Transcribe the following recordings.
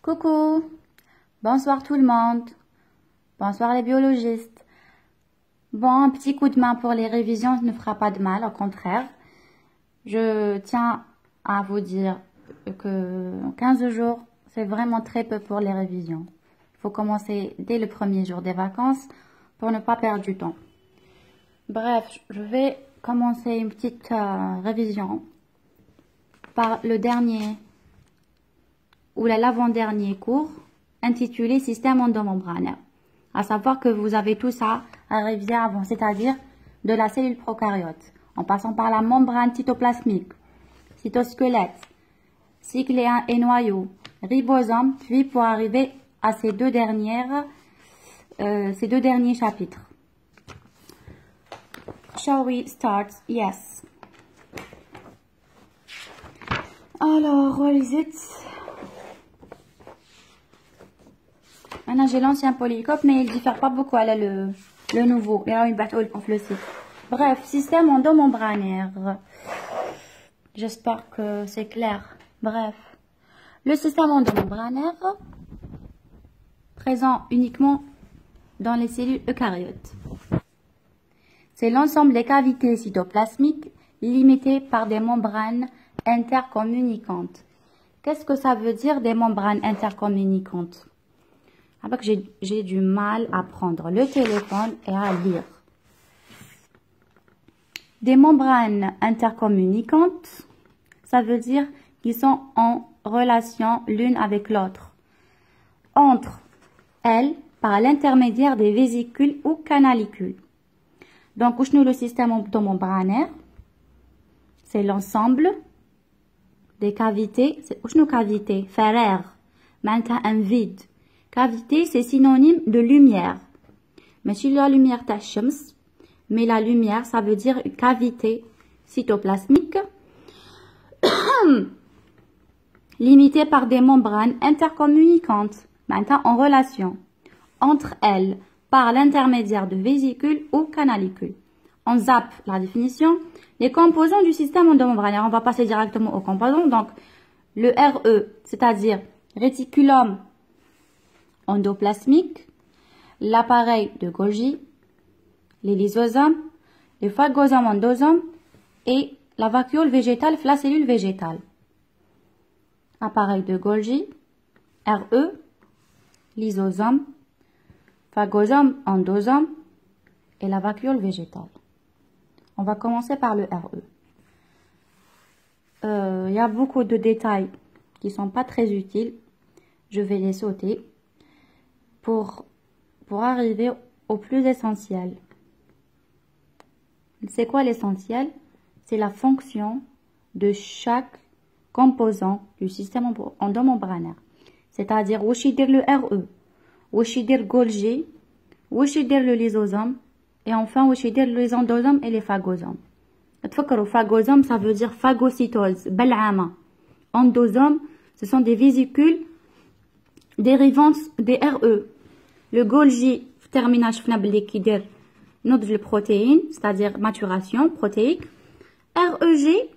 Coucou, bonsoir tout le monde, bonsoir les biologistes. Bon, un petit coup de main pour les révisions ne fera pas de mal, au contraire. Je tiens à vous dire que 15 jours, c'est vraiment très peu pour les révisions. Il faut commencer dès le premier jour des vacances pour ne pas perdre du temps. Bref, je vais commencer une petite révision par le dernier ou l'avant-dernier cours intitulé Système endomembranaire. À savoir que vous avez tout ça à réviser avant, c'est-à-dire de la cellule prokaryote, en passant par la membrane cytoplasmique, cytosquelette, cycle et noyau, ribosome, puis pour arriver à ces deux derniers chapitres. Shall we start? Yes. Alors, what is it? Maintenant, j'ai l'ancien polycope, mais il diffère pas beaucoup. Elle a le nouveau. Et là, il bat le site. Bref, système endomembranaire. J'espère que c'est clair. Bref. Le système endomembranaire, présent uniquement dans les cellules eucaryotes. C'est l'ensemble des cavités cytoplasmiques limitées par des membranes intercommunicantes. Qu'est-ce que ça veut dire des membranes intercommunicantes? Avec j'ai du mal à prendre le téléphone et à lire. Des membranes intercommunicantes, ça veut dire qu'ils sont en relation l'une avec l'autre. Entre elles, par l'intermédiaire des vésicules ou canalicules. Donc, le système endomembranaire, c'est l'ensemble des cavités. C'est cavité, faire maintenant un vide. Cavité, c'est synonyme de lumière. Mais si la lumière tachams, mais la lumière, ça veut dire une cavité cytoplasmique limitée par des membranes intercommunicantes, maintenant en relation entre elles par l'intermédiaire de vésicules ou canalicules. On zappe la définition. Les composants du système endomembranaire, on va passer directement aux composants. Donc, le RE, c'est-à-dire réticulum endoplasmique, l'appareil de Golgi, les lysosomes, les phagosomes endosomes et la vacuole végétale, la cellule végétale. Appareil de Golgi, RE, lysosome, phagosome endosome et la vacuole végétale. On va commencer par le RE. Il y a beaucoup de détails qui ne sont pas très utiles. Je vais les sauter pour arriver au plus essentiel. C'est quoi l'essentiel? C'est la fonction de chaque composant du système endomembranaire. C'est-à-dire, où est le RE, où est le Golgi, où est le lysosome, et enfin, où est les endosomes et les phagosomes. Phagosome, ça veut dire phagocytose, bal'ama. Endosome, ce sont des vésicules dérivantes des RE. Le Golgi, terminage fnable qui dit notre protéine, c'est-à-dire maturation protéique. REG,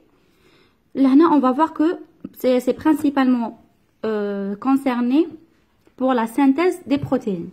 là, on va voir que c'est principalement concerné pour la synthèse des protéines.